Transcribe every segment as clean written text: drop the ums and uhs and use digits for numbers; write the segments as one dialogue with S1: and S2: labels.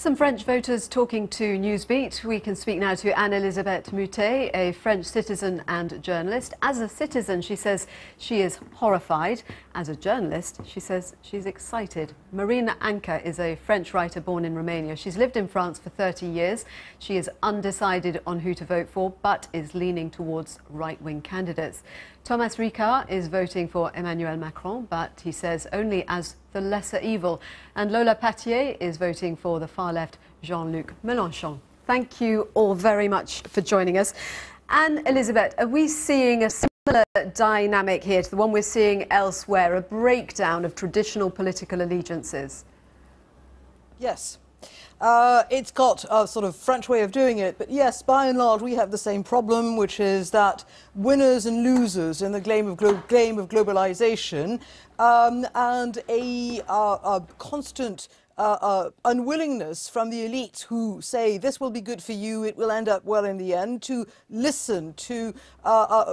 S1: Some French voters talking to Newsbeat. We can speak now to Anne-Elisabeth Moutet, a French citizen and journalist. As a citizen, she says she is horrified. As a journalist, she says she's excited. Marina Anca is a French writer born in Romania. She's lived in France for 30 years. She is undecided on who to vote for, but is leaning towards right-wing candidates. Thomas Ricard is voting for Emmanuel Macron, but he says only as the lesser evil. And Lola Pattier is voting for the far-left Jean-Luc Mélenchon. Thank you all very much for joining us. Anne-Elisabeth, are we seeing a similar dynamic here to the one we're seeing elsewhere, a breakdown of traditional political allegiances?
S2: Yes. It's got a sort of French way of doing it, but yes, by and large, we have the same problem, which is that winners and losers in the game of globalization and a constant unwillingness from the elites who say this will be good for you, it will end up well in the end, to listen to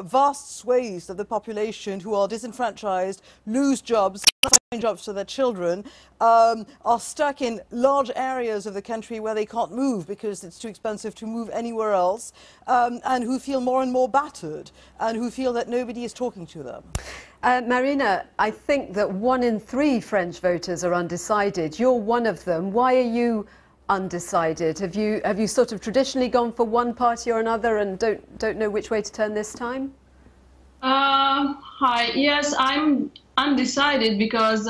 S2: vast swathes of the population who are disenfranchised, lose jobs, find jobs for their children, are stuck in large areas of the country where they can't move because it's too expensive to move anywhere else, and who feel more and more battered and who feel that nobody is talking to them.
S1: Marina, I think that 1 in 3 French voters are undecided. You're one of them. Why are you undecided? Have you sort of traditionally gone for one party or another and don't know which way to turn this time?
S3: Hi. Yes, I'm undecided because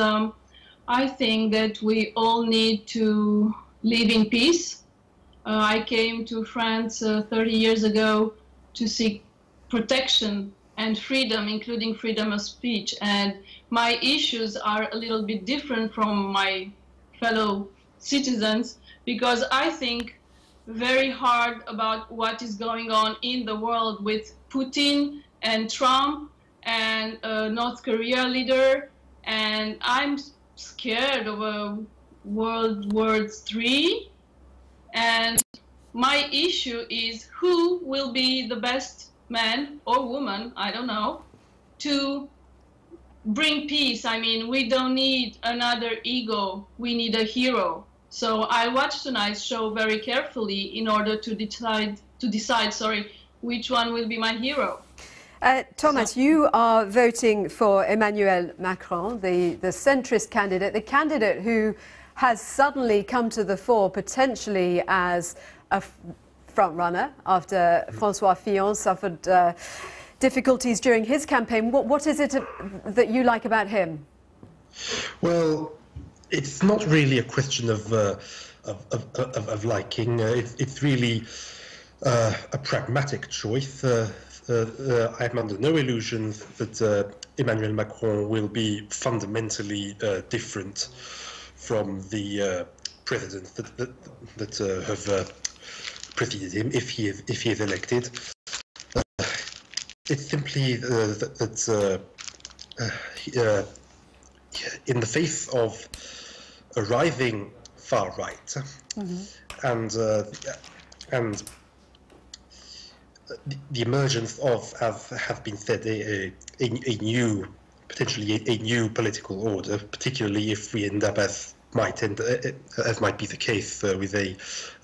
S3: I think that we all need to live in peace. I came to France 30 years ago to seek protection and freedom, including freedom of speech. And my issues are a little bit different from my fellow citizens because I think very hard about what is going on in the world with Putin and Trump and North Korea leader. And I'm scared of a World War III. And my issue is who will be the best man or woman, I don't know, to bring peace. I mean, we don't need another ego, we need a hero. So I watched tonight's show very carefully in order to decide, which one will be my hero.
S1: Thomas, you are voting for Emmanuel Macron, the centrist candidate, the candidate who has suddenly come to the fore potentially as a front-runner after François Fillon suffered difficulties during his campaign. What is it that you like about him?
S4: Well, it's not really a question of liking. It's really a pragmatic choice. I'm under no illusions that Emmanuel Macron will be fundamentally different from the presidents that have preceded him if he is elected. It's simply that in the face of a rising far right and the emergence of, as has been said, potentially a new political order, particularly if we end up as might be the case with a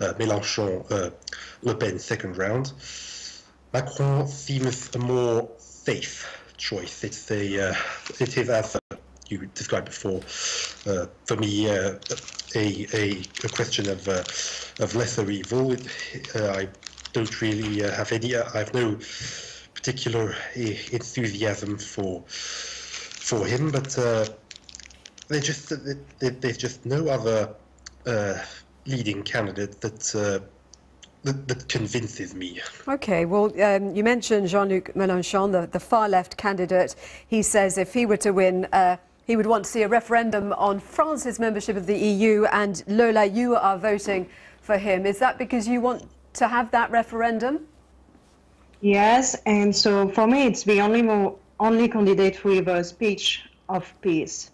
S4: Mélenchon-Le Pen second round. Macron seems a more safe choice. It is, as you described before, for me, a question of lesser evil. I don't really have any. I have no particular enthusiasm for him, but there's just no other leading candidate that convinces me.
S1: Okay, well, you mentioned Jean-Luc Mélenchon, the far-left candidate. He says if he were to win, he would want to see a referendum on France's membership of the EU, and Lola, you are voting for him. Is that because you want to have that referendum?
S5: Yes, and so for me it's the only candidate with a speech of peace.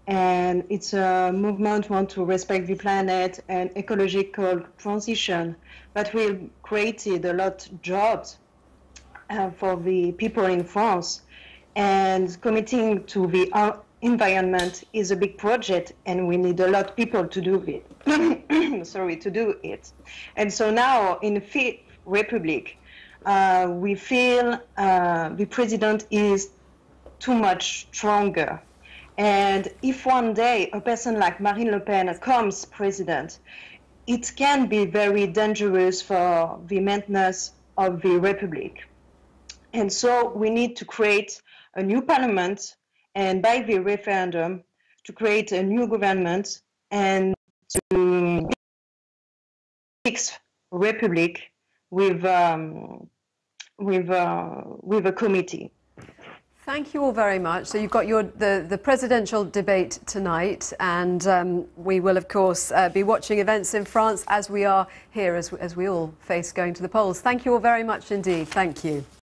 S5: And it's a movement want to respect the planet and ecological transition, but we created a lot of jobs for the people in France. And committing to the environment is a big project, and we need a lot of people to do it. sorry, to do it. And so now in the Fifth Republic, we feel the president is too much stronger. And if one day a person like Marine Le Pen comes president, it can be very dangerous for the maintenance of the Republic. And so we need to create a new parliament and by the referendum to create a new government and to fix Republic with a committee.
S1: Thank you all very much. So you've got the presidential debate tonight, and we will, of course, be watching events in France as we are here, as we all face going to the polls. Thank you all very much indeed. Thank you.